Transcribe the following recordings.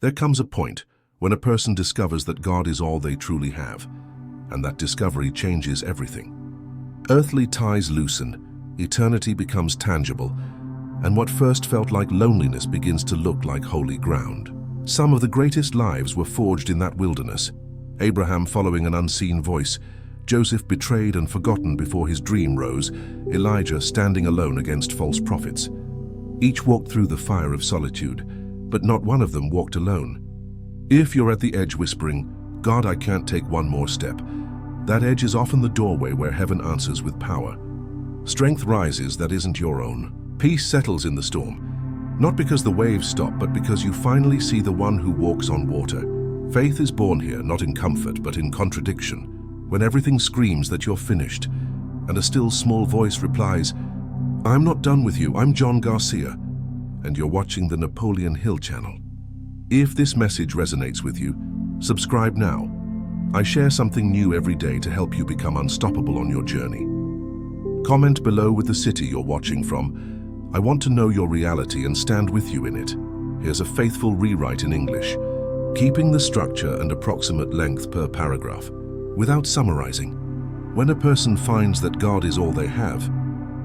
There comes a point when a person discovers that God is all they truly have, and that discovery changes everything. Earthly ties loosen, eternity becomes tangible, and what first felt like loneliness begins to look like holy ground. Some of the greatest lives were forged in that wilderness. Abraham following an unseen voice, Joseph betrayed and forgotten before his dream rose, Elijah standing alone against false prophets. Each walked through the fire of solitude, but not one of them walked alone. If you're at the edge whispering, "God, I can't take one more step," that edge is often the doorway where heaven answers with power. Strength rises that isn't your own. Peace settles in the storm, not because the waves stop, but because you finally see the one who walks on water. Faith is born here, not in comfort, but in contradiction. When everything screams that you're finished, and a still small voice replies, "I'm not done with you, I'm John Garcia," and you're watching the Napoleon Hill channel. If this message resonates with you, subscribe now. I share something new every day to help you become unstoppable on your journey. Comment below with the city you're watching from. I want to know your reality and stand with you in it. Here's a faithful rewrite in English, keeping the structure and approximate length per paragraph, without summarizing. When a person finds that God is all they have,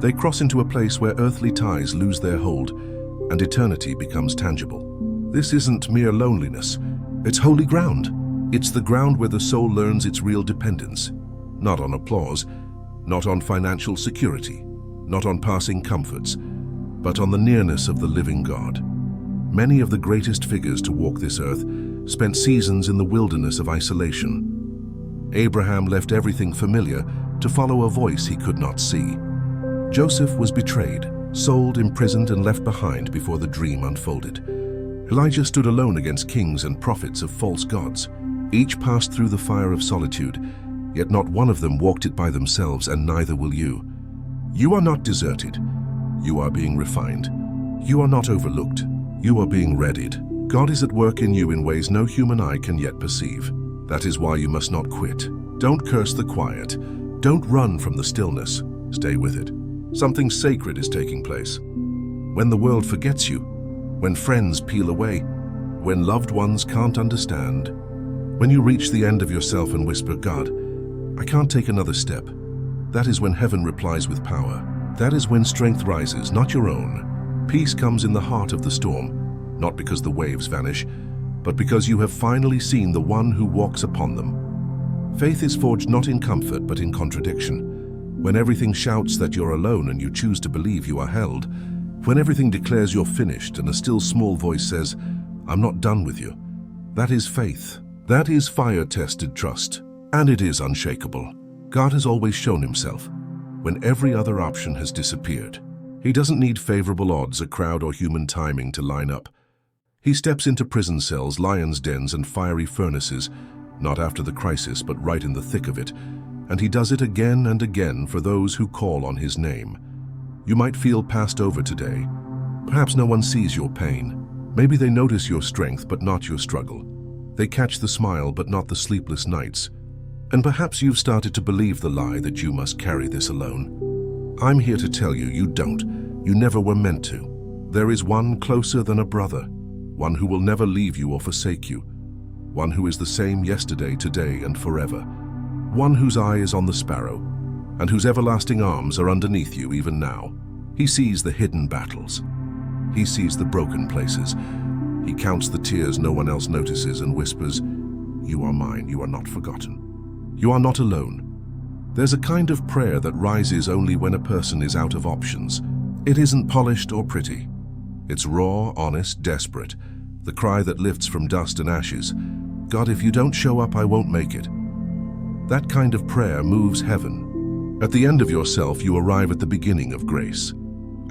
they cross into a place where earthly ties lose their hold and eternity becomes tangible. This isn't mere loneliness, it's holy ground. It's the ground where the soul learns its real dependence, not on applause, not on financial security, not on passing comforts, but on the nearness of the living God. Many of the greatest figures to walk this earth spent seasons in the wilderness of isolation. Abraham left everything familiar to follow a voice he could not see. Joseph was betrayed, sold, imprisoned, and left behind before the dream unfolded. Elijah stood alone against kings and prophets of false gods. Each passed through the fire of solitude, yet not one of them walked it by themselves, and neither will you. You are not deserted. You are being refined. You are not overlooked. You are being readied. God is at work in you in ways no human eye can yet perceive. That is why you must not quit. Don't curse the quiet. Don't run from the stillness. Stay with it. Something sacred is taking place. When the world forgets you, when friends peel away, when loved ones can't understand, when you reach the end of yourself and whisper, "God, I can't take another step," that is when heaven replies with power. That is when strength rises, not your own. Peace comes in the heart of the storm, not because the waves vanish, but because you have finally seen the one who walks upon them. Faith is forged not in comfort, but in contradiction. When everything shouts that you're alone and you choose to believe you are held. When everything declares you're finished and a still small voice says, "I'm not done with you." That is faith. That is fire-tested trust. And it is unshakable. God has always shown himself when every other option has disappeared. He doesn't need favorable odds, a crowd, or human timing to line up. He steps into prison cells, lions' dens, and fiery furnaces, not after the crisis, but right in the thick of it. And he does it again and again for those who call on his name. You might feel passed over today. Perhaps no one sees your pain. Maybe they notice your strength, but not your struggle. They catch the smile, but not the sleepless nights. And perhaps you've started to believe the lie that you must carry this alone. I'm here to tell you, you don't. You never were meant to. There is one closer than a brother, one who will never leave you or forsake you, one who is the same yesterday, today, and forever, one whose eye is on the sparrow, and whose everlasting arms are underneath you even now. He sees the hidden battles. He sees the broken places. He counts the tears no one else notices and whispers, "You are mine, you are not forgotten. You are not alone." There's a kind of prayer that rises only when a person is out of options. It isn't polished or pretty. It's raw, honest, desperate. The cry that lifts from dust and ashes, "God, if you don't show up, I won't make it." That kind of prayer moves heaven. At the end of yourself, you arrive at the beginning of grace.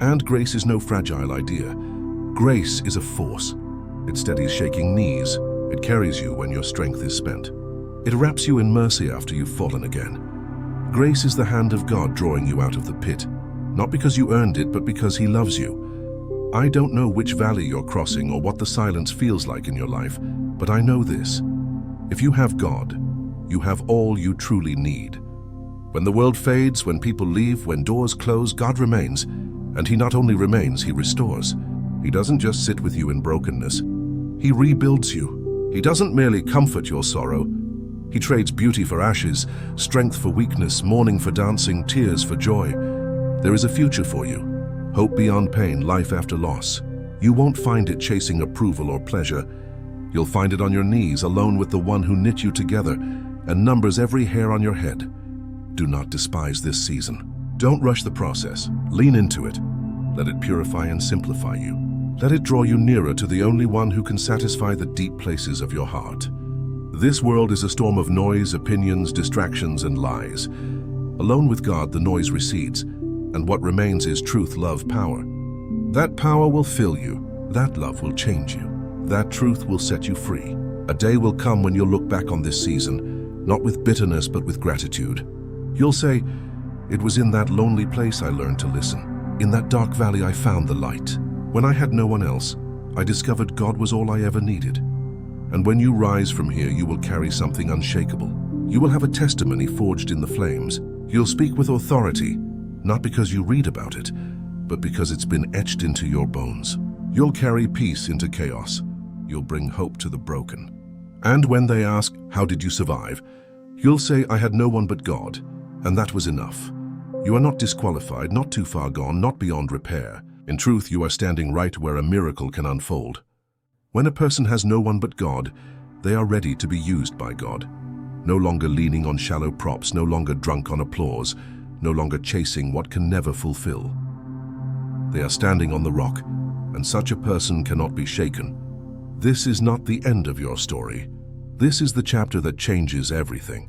And grace is no fragile idea. Grace is a force. It steadies shaking knees. It carries you when your strength is spent. It wraps you in mercy after you've fallen again. Grace is the hand of God drawing you out of the pit, not because you earned it, but because he loves you. I don't know which valley you're crossing or what the silence feels like in your life, but I know this. If you have God, you have all you truly need. When the world fades, when people leave, when doors close, God remains. And he not only remains, he restores. He doesn't just sit with you in brokenness. He rebuilds you. He doesn't merely comfort your sorrow. He trades beauty for ashes, strength for weakness, mourning for dancing, tears for joy. There is a future for you. Hope beyond pain, life after loss. You won't find it chasing approval or pleasure. You'll find it on your knees, alone with the one who knit you together and numbers every hair on your head. Do not despise this season. Don't rush the process. Lean into it. Let it purify and simplify you. Let it draw you nearer to the only one who can satisfy the deep places of your heart. This world is a storm of noise, opinions, distractions, and lies. Alone with God, the noise recedes, and what remains is truth, love, power. That power will fill you. That love will change you. That truth will set you free. A day will come when you'll look back on this season, not with bitterness but with gratitude. You'll say, "It was in that lonely place I learned to listen. In that dark valley I found the light. When I had no one else, I discovered God was all I ever needed." And when you rise from here, you will carry something unshakable. You will have a testimony forged in the flames. You'll speak with authority, not because you read about it, but because it's been etched into your bones. You'll carry peace into chaos. You'll bring hope to the broken. And when they ask, "How did you survive?" you'll say, "I had no one but God, and that was enough." You are not disqualified, not too far gone, not beyond repair. In truth, you are standing right where a miracle can unfold. When a person has no one but God, they are ready to be used by God. No longer leaning on shallow props, no longer drunk on applause, no longer chasing what can never fulfill. They are standing on the rock, and such a person cannot be shaken. This is not the end of your story. This is the chapter that changes everything.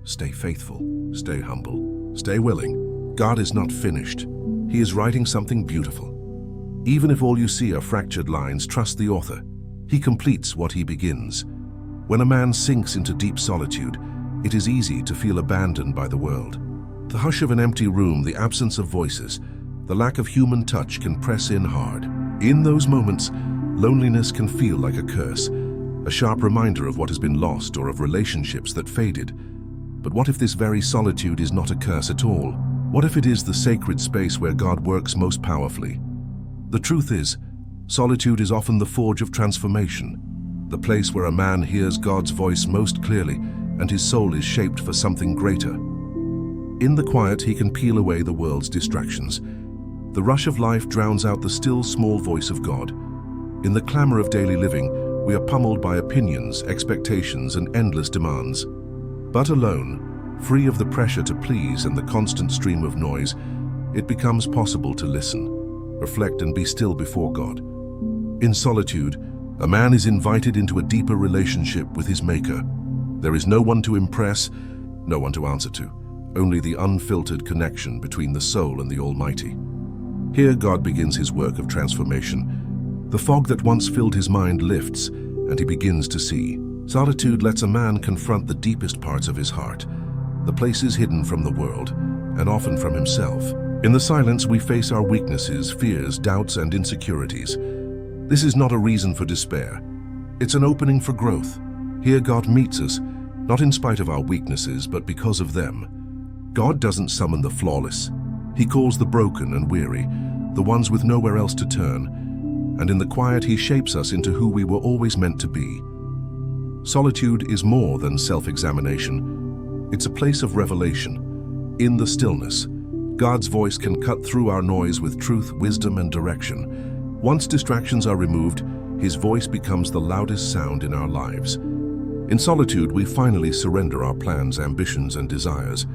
Stay faithful, stay humble, stay willing. God is not finished. He is writing something beautiful. Even if all you see are fractured lines, trust the author. He completes what he begins. When a man sinks into deep solitude, it is easy to feel abandoned by the world. The hush of an empty room, the absence of voices, the lack of human touch can press in hard. In those moments, loneliness can feel like a curse, a sharp reminder of what has been lost or of relationships that faded. But what if this very solitude is not a curse at all? What if it is the sacred space where God works most powerfully? The truth is, solitude is often the forge of transformation, the place where a man hears God's voice most clearly and his soul is shaped for something greater. In the quiet, he can peel away the world's distractions. The rush of life drowns out the still, small voice of God. In the clamor of daily living, we are pummeled by opinions, expectations, and endless demands. But alone, free of the pressure to please and the constant stream of noise, it becomes possible to listen, reflect, and be still before God. In solitude, a man is invited into a deeper relationship with his Maker. There is no one to impress, no one to answer to, only the unfiltered connection between the soul and the Almighty. Here God begins his work of transformation. The fog that once filled his mind lifts, and he begins to see. Solitude lets a man confront the deepest parts of his heart, the places hidden from the world, and often from himself. In the silence, we face our weaknesses, fears, doubts, and insecurities. This is not a reason for despair. It's an opening for growth. Here God meets us, not in spite of our weaknesses, but because of them. God doesn't summon the flawless. He calls the broken and weary, the ones with nowhere else to turn, and in the quiet he shapes us into who we were always meant to be. Solitude is more than self-examination. It's a place of revelation. In the stillness, God's voice can cut through our noise with truth, wisdom, and direction. Once distractions are removed, his voice becomes the loudest sound in our lives. In solitude, we finally surrender our plans, ambitions, and desires.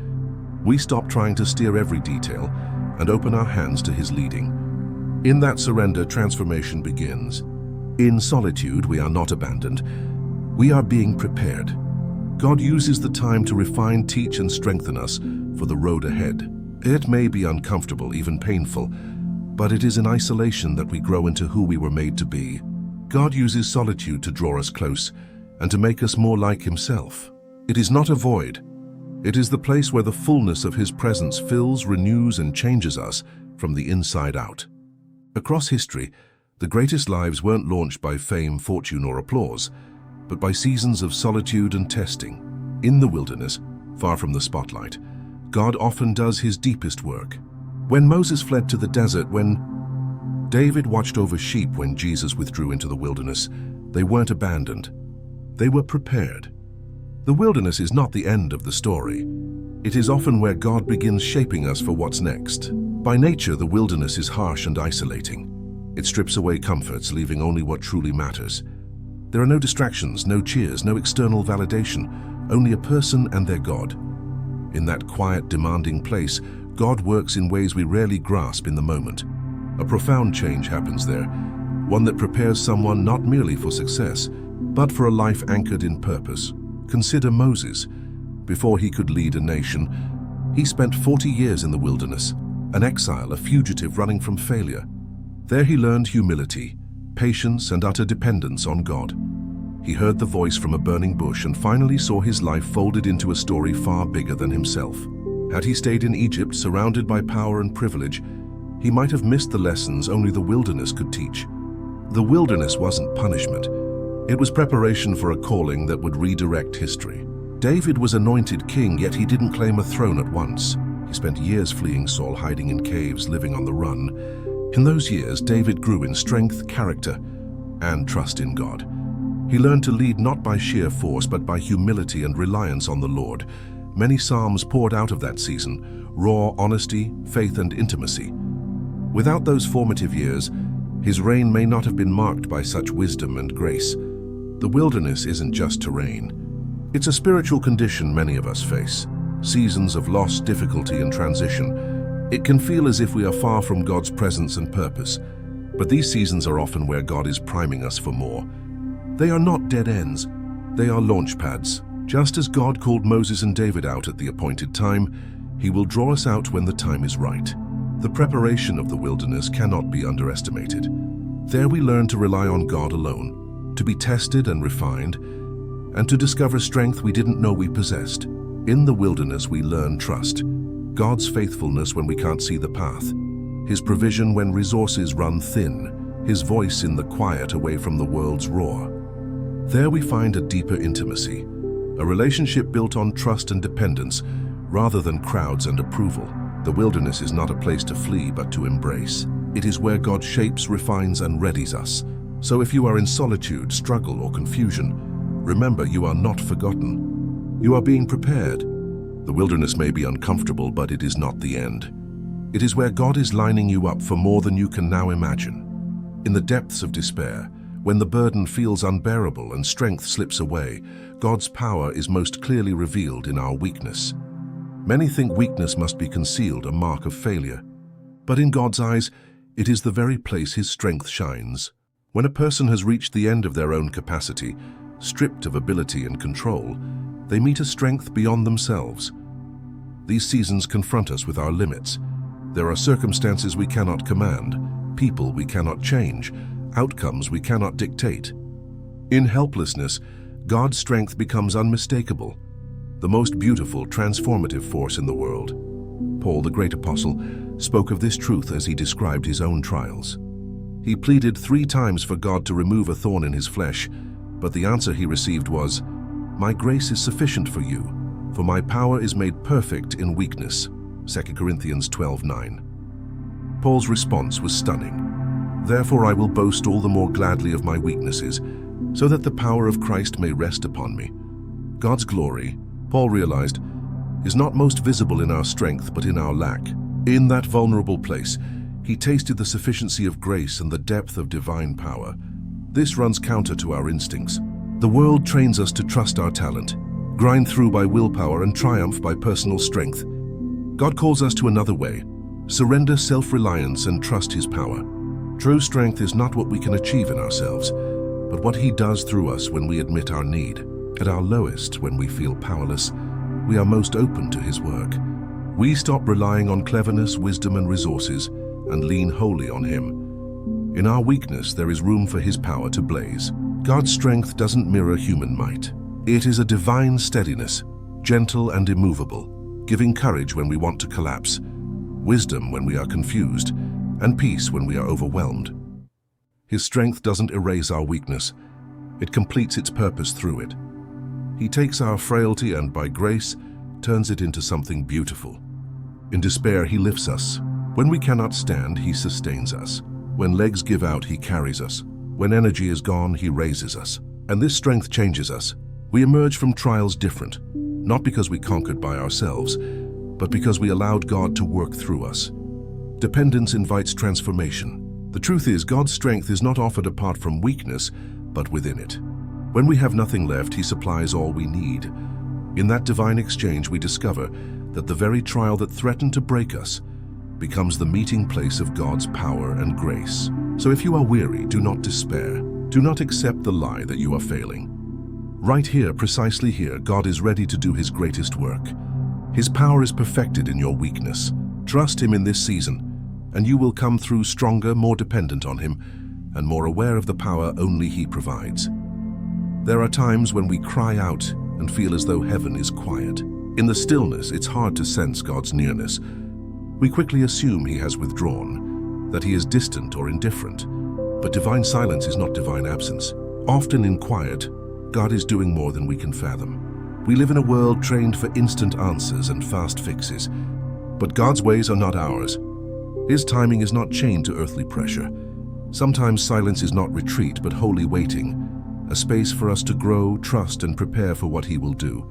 We stop trying to steer every detail and open our hands to his leading. In that surrender, transformation begins. In solitude, we are not abandoned. We are being prepared. God uses the time to refine, teach, and strengthen us for the road ahead. It may be uncomfortable, even painful, but it is in isolation that we grow into who we were made to be. God uses solitude to draw us close and to make us more like himself. It is not a void. It is the place where the fullness of his presence fills, renews, and changes us from the inside out. Across history, the greatest lives weren't launched by fame, fortune, or applause, but by seasons of solitude and testing. In the wilderness, far from the spotlight, God often does his deepest work. When Moses fled to the desert, when David watched over sheep, when Jesus withdrew into the wilderness, They weren't abandoned. They were prepared. The wilderness is not the end of the story. It is often where God begins shaping us for what's next. By nature, the wilderness is harsh and isolating. It strips away comforts, leaving only what truly matters. There are no distractions, no cheers, no external validation, only a person and their God. In that quiet, demanding place, God works in ways we rarely grasp in the moment. A profound change happens there, one that prepares someone not merely for success, but for a life anchored in purpose. Consider Moses. Before he could lead a nation, he spent 40 years in the wilderness, an exile, a fugitive running from failure. There he learned humility, patience, and utter dependence on God. He heard the voice from a burning bush and finally saw his life folded into a story far bigger than himself. Had he stayed in Egypt, surrounded by power and privilege, he might have missed the lessons only the wilderness could teach. The wilderness wasn't punishment. It was preparation for a calling that would redirect history. David was anointed king, yet he didn't claim a throne at once. He spent years fleeing Saul, hiding in caves, living on the run. In those years, David grew in strength, character, and trust in God. He learned to lead not by sheer force, but by humility and reliance on the Lord. Many psalms poured out of that season, raw honesty, faith, and intimacy. Without those formative years, his reign may not have been marked by such wisdom and grace. The wilderness isn't just terrain. It's a spiritual condition many of us face. Seasons of loss, difficulty, and transition. It can feel as if we are far from God's presence and purpose. But these seasons are often where God is priming us for more. They are not dead ends. They are launch pads. Just as God called Moses and David out at the appointed time, He will draw us out when the time is right. The preparation of the wilderness cannot be underestimated. There we learn to rely on God alone, to be tested and refined, and to discover strength we didn't know we possessed. In the wilderness we learn trust, God's faithfulness when we can't see the path, His provision when resources run thin, His voice in the quiet away from the world's roar. There we find a deeper intimacy, a relationship built on trust and dependence rather than crowds and approval. The wilderness is not a place to flee but to embrace. It is where God shapes, refines, and readies us. So if you are in solitude, struggle, or confusion, remember you are not forgotten. You are being prepared. The wilderness may be uncomfortable, but it is not the end. It is where God is lining you up for more than you can now imagine. In the depths of despair, when the burden feels unbearable and strength slips away, God's power is most clearly revealed in our weakness. Many think weakness must be concealed, a mark of failure. But in God's eyes, it is the very place His strength shines. When a person has reached the end of their own capacity, stripped of ability and control, they meet a strength beyond themselves. These seasons confront us with our limits. There are circumstances we cannot command, people we cannot change, outcomes we cannot dictate. In helplessness, God's strength becomes unmistakable, the most beautiful, transformative force in the world. Paul, the great apostle, spoke of this truth as he described his own trials. He pleaded 3 times for God to remove a thorn in his flesh, but the answer he received was, "My grace is sufficient for you, for my power is made perfect in weakness." 2 Corinthians 12:9. Paul's response was stunning. "Therefore I will boast all the more gladly of my weaknesses, so that the power of Christ may rest upon me." God's glory, Paul realized, is not most visible in our strength but in our lack. In that vulnerable place, he tasted the sufficiency of grace and the depth of divine power. This runs counter to our instincts. The world trains us to trust our talent, grind through by willpower, and triumph by personal strength. God calls us to another way: surrender self-reliance and trust His power. True strength is not what we can achieve in ourselves, but what He does through us when we admit our need. At our lowest, when we feel powerless, we are most open to His work. We stop relying on cleverness, wisdom, and resources, and lean wholly on Him. In our weakness, there is room for His power to blaze. God's strength doesn't mirror human might. It is a divine steadiness, gentle and immovable, giving courage when we want to collapse, wisdom when we are confused, and peace when we are overwhelmed. His strength doesn't erase our weakness. It completes its purpose through it. He takes our frailty and, by grace, turns it into something beautiful. In despair, He lifts us. When we cannot stand, He sustains us. When legs give out, He carries us. When energy is gone, he raises us. And this strength changes us. We emerge from trials different, not because we conquered by ourselves, but because we allowed God to work through us. Dependence invites transformation. The truth is, God's strength is not offered apart from weakness, but within it. When we have nothing left, he supplies all we need. In that divine exchange, we discover that the very trial that threatened to break us becomes the meeting place of God's power and grace. So if you are weary, do not despair. Do not accept the lie that you are failing. Right here, precisely here, God is ready to do his greatest work. His power is perfected in your weakness. Trust him in this season, and you will come through stronger, more dependent on him, and more aware of the power only he provides. There are times when we cry out and feel as though heaven is quiet. In the stillness, it's hard to sense God's nearness. We quickly assume he has withdrawn, that he is distant or indifferent. But divine silence is not divine absence. Often in quiet, God is doing more than we can fathom. We live in a world trained for instant answers and fast fixes. But God's ways are not ours. His timing is not chained to earthly pressure. Sometimes silence is not retreat, but holy waiting, a space for us to grow, trust, and prepare for what he will do.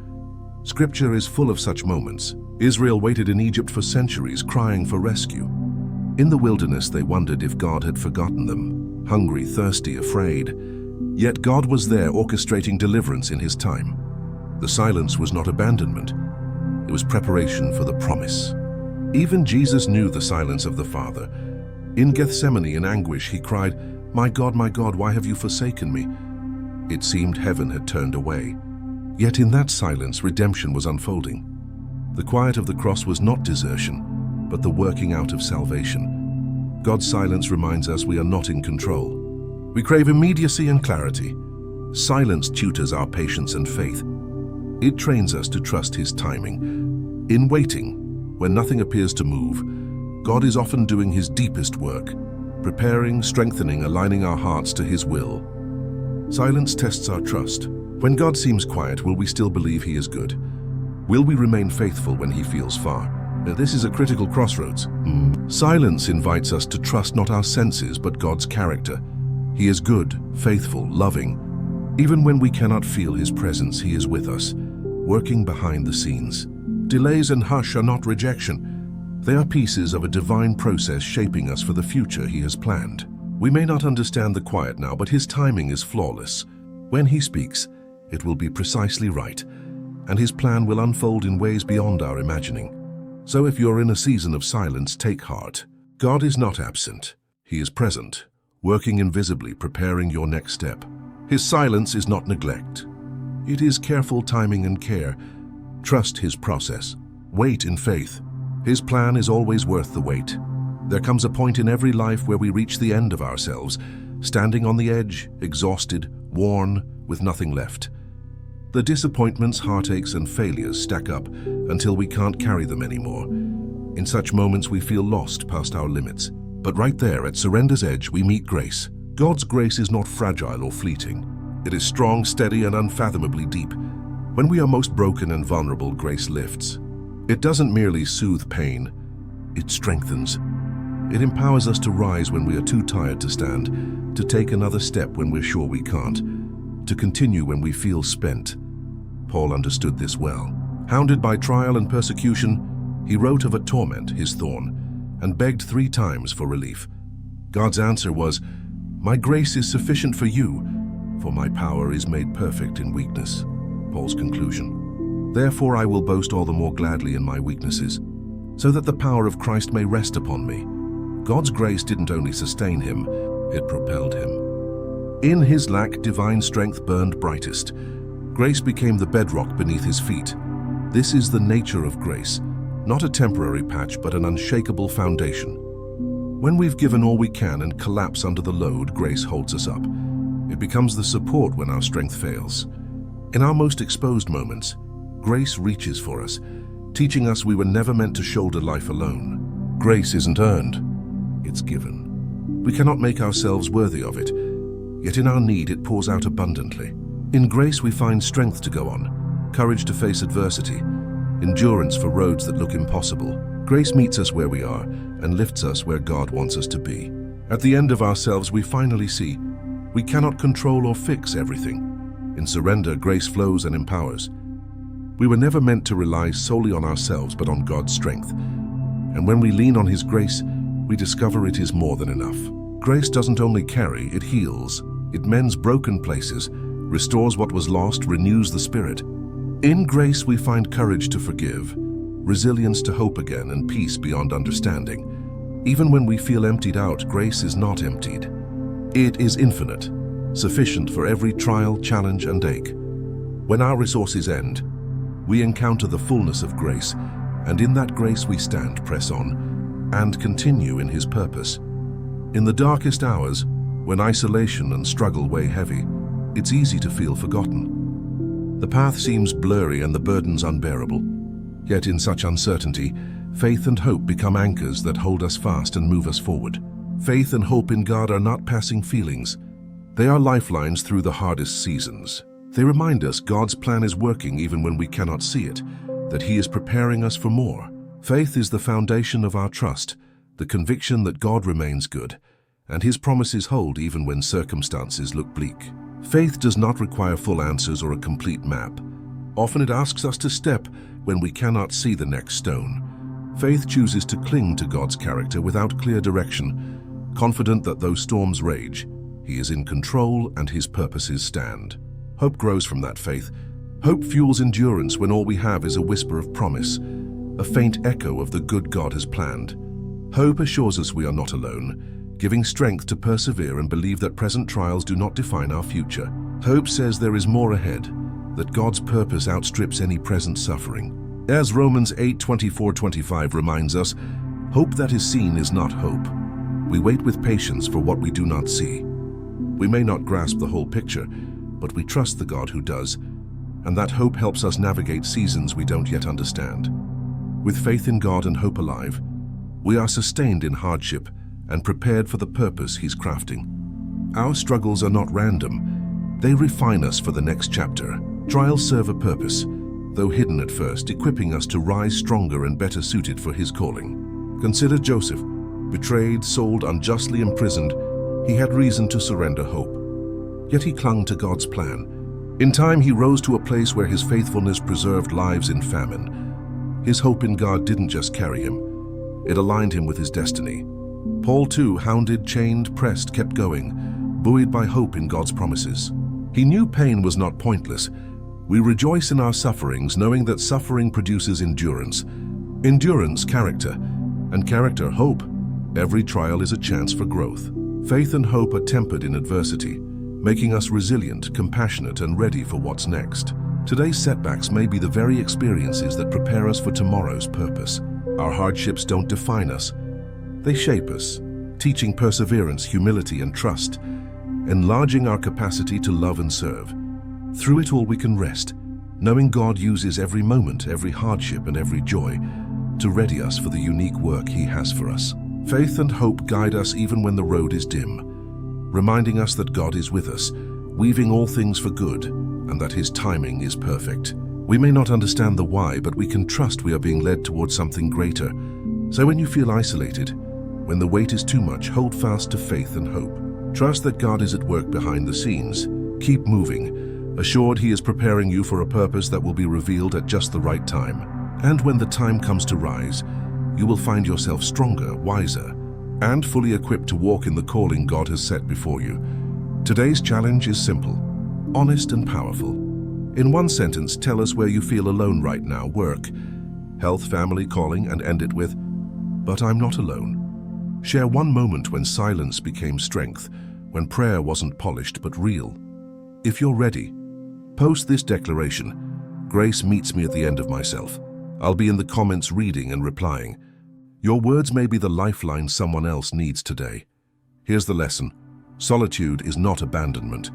Scripture is full of such moments. Israel waited in Egypt for centuries, crying for rescue. In the wilderness, they wondered if God had forgotten them, hungry, thirsty, afraid. Yet God was there orchestrating deliverance in his time. The silence was not abandonment. It was preparation for the promise. Even Jesus knew the silence of the Father. In Gethsemane, in anguish, he cried, my God, why have you forsaken me?" It seemed heaven had turned away. Yet in that silence, redemption was unfolding. The quiet of the cross was not desertion, but the working out of salvation. God's silence reminds us we are not in control. We crave immediacy and clarity. Silence tutors our patience and faith. It trains us to trust his timing. In waiting, when nothing appears to move, God is often doing his deepest work, preparing, strengthening, aligning our hearts to his will. Silence tests our trust. When God seems quiet, will we still believe he is good? Will we remain faithful when he feels far? This is a critical crossroads. Silence invites us to trust not our senses, but God's character. He is good, faithful, loving. Even when we cannot feel his presence, he is with us, working behind the scenes. Delays and hush are not rejection. They are pieces of a divine process shaping us for the future he has planned. We may not understand the quiet now, but his timing is flawless. When he speaks, it will be precisely right, and his plan will unfold in ways beyond our imagining. So if you're in a season of silence, take heart. God is not absent. He is present, working invisibly, preparing your next step. His silence is not neglect. It is careful timing and care. Trust his process. Wait in faith. His plan is always worth the wait. There comes a point in every life where we reach the end of ourselves, standing on the edge, exhausted, worn, with nothing left. The disappointments, heartaches, and failures stack up until we can't carry them anymore. In such moments, we feel lost past our limits. But right there, at surrender's edge, we meet grace. God's grace is not fragile or fleeting. It is strong, steady, and unfathomably deep. When we are most broken and vulnerable, grace lifts. It doesn't merely soothe pain, it strengthens. It empowers us to rise when we are too tired to stand, to take another step when we're sure we can't, to continue when we feel spent. Paul understood this well. Hounded by trial and persecution, he wrote of a torment, his thorn, and begged 3 times for relief. God's answer was, "My grace is sufficient for you, for my power is made perfect in weakness." Paul's conclusion. Therefore I will boast all the more gladly in my weaknesses, so that the power of Christ may rest upon me. God's grace didn't only sustain him, it propelled him. In his lack, divine strength burned brightest. Grace became the bedrock beneath his feet. This is the nature of grace, not a temporary patch, but an unshakable foundation. When we've given all we can and collapse under the load, grace holds us up. It becomes the support when our strength fails. In our most exposed moments, grace reaches for us, teaching us we were never meant to shoulder life alone. Grace isn't earned, it's given. We cannot make ourselves worthy of it, yet in our need it pours out abundantly. In grace we find strength to go on, courage to face adversity, endurance for roads that look impossible. Grace meets us where we are and lifts us where God wants us to be. At the end of ourselves we finally see, We cannot control or fix everything. In surrender, grace flows and empowers. We were never meant to rely solely on ourselves, but on God's strength. And when we lean on His grace, we discover it is more than enough. Grace doesn't only carry, it heals. It mends broken places, restores what was lost, renews the spirit. In grace, we find courage to forgive, resilience to hope again, and peace beyond understanding. Even when we feel emptied out, grace is not emptied. It is infinite, sufficient for every trial, challenge, and ache. When our resources end, we encounter the fullness of grace, and in that grace we stand, press on, and continue in His purpose. In the darkest hours, when isolation and struggle weigh heavy, it's easy to feel forgotten. The path seems blurry and the burdens unbearable. Yet in such uncertainty, faith and hope become anchors that hold us fast and move us forward. Faith and hope in God are not passing feelings. They are lifelines through the hardest seasons. They remind us God's plan is working even when we cannot see it, that He is preparing us for more. Faith is the foundation of our trust, the conviction that God remains good, and His promises hold even when circumstances look bleak. Faith does not require full answers or a complete map. Often it asks us to step when we cannot see the next stone. Faith chooses to cling to God's character without clear direction, confident that though storms rage, He is in control and His purposes stand. Hope grows from that faith. Hope fuels endurance when all we have is a whisper of promise, a faint echo of the good God has planned. Hope assures us we are not alone, giving strength to persevere and believe that present trials do not define our future. Hope says there is more ahead, that God's purpose outstrips any present suffering. As Romans 8:24-25 reminds us, hope that is seen is not hope. We wait with patience for what we do not see. We may not grasp the whole picture, but we trust the God who does, and that hope helps us navigate seasons we don't yet understand. With faith in God and hope alive, we are sustained in hardship and prepared for the purpose He's crafting. Our struggles are not random. They refine us for the next chapter. Trials serve a purpose, though hidden at first, equipping us to rise stronger and better suited for His calling. Consider Joseph. Betrayed, sold, unjustly imprisoned, he had reason to surrender hope. Yet he clung to God's plan. In time, he rose to a place where his faithfulness preserved lives in famine. His hope in God didn't just carry him. It aligned him with his destiny. Paul, too, hounded, chained, pressed, kept going, buoyed by hope in God's promises. He knew pain was not pointless. We rejoice in our sufferings, knowing that suffering produces endurance. Endurance, character, and character, hope. Every trial is a chance for growth. Faith and hope are tempered in adversity, making us resilient, compassionate, and ready for what's next. Today's setbacks may be the very experiences that prepare us for tomorrow's purpose. Our hardships don't define us. They shape us, teaching perseverance, humility, and trust, enlarging our capacity to love and serve. Through it all we can rest, knowing God uses every moment, every hardship, and every joy to ready us for the unique work He has for us. Faith and hope guide us even when the road is dim, reminding us that God is with us, weaving all things for good, and that His timing is perfect. We may not understand the why, but we can trust we are being led towards something greater. So when you feel isolated, when the weight is too much, hold fast to faith and hope. Trust that God is at work behind the scenes. Keep moving, assured He is preparing you for a purpose that will be revealed at just the right time. And when the time comes to rise, you will find yourself stronger, wiser, and fully equipped to walk in the calling God has set before you. Today's challenge is simple, honest, and powerful. In one sentence, tell us where you feel alone right now. Work, health, family, calling, and end it with, "But I'm not alone." Share one moment when silence became strength, when prayer wasn't polished but real. If you're ready, post this declaration: "Grace meets me at the end of myself." I'll be in the comments reading and replying. Your words may be the lifeline someone else needs today. Here's the lesson. Solitude is not abandonment.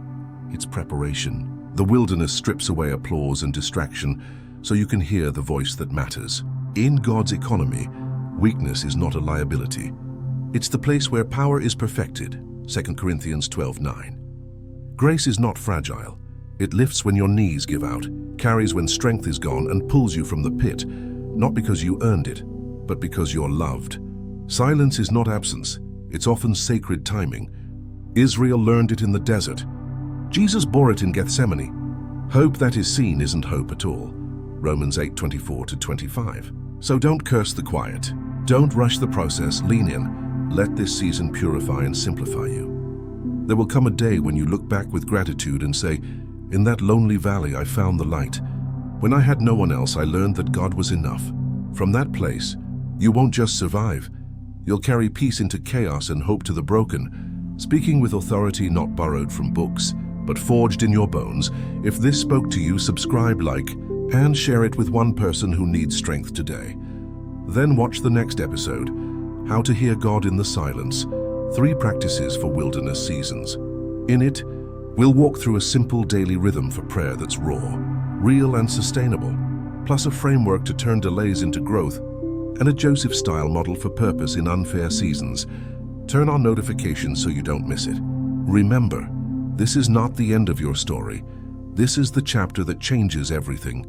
It's preparation. The wilderness strips away applause and distraction so you can hear the voice that matters. In God's economy, weakness is not a liability. It's the place where power is perfected. 2 Corinthians 12:9. Grace is not fragile. It lifts when your knees give out, carries when strength is gone, and pulls you from the pit, not because you earned it, but because you're loved. Silence is not absence. It's often sacred timing. Israel learned it in the desert. Jesus bore it in Gethsemane. Hope that is seen isn't hope at all. Romans 8:24-25. So don't curse the quiet. Don't rush the process, lean in. Let this season purify and simplify you. There will come a day when you look back with gratitude and say, "In that lonely valley I found the light. When I had no one else, I learned that God was enough." From that place, you won't just survive. You'll carry peace into chaos and hope to the broken, speaking with authority not borrowed from books, but forged in your bones. If this spoke to you, subscribe, like, and share it with one person who needs strength today. Then watch the next episode, How to Hear God in the Silence, 3 Practices for Wilderness Seasons. In it, we'll walk through a simple daily rhythm for prayer that's raw, real and sustainable, plus a framework to turn delays into growth, and a Joseph-style model for purpose in unfair seasons. Turn on notifications so you don't miss it. Remember, this is not the end of your story. This is the chapter that changes everything.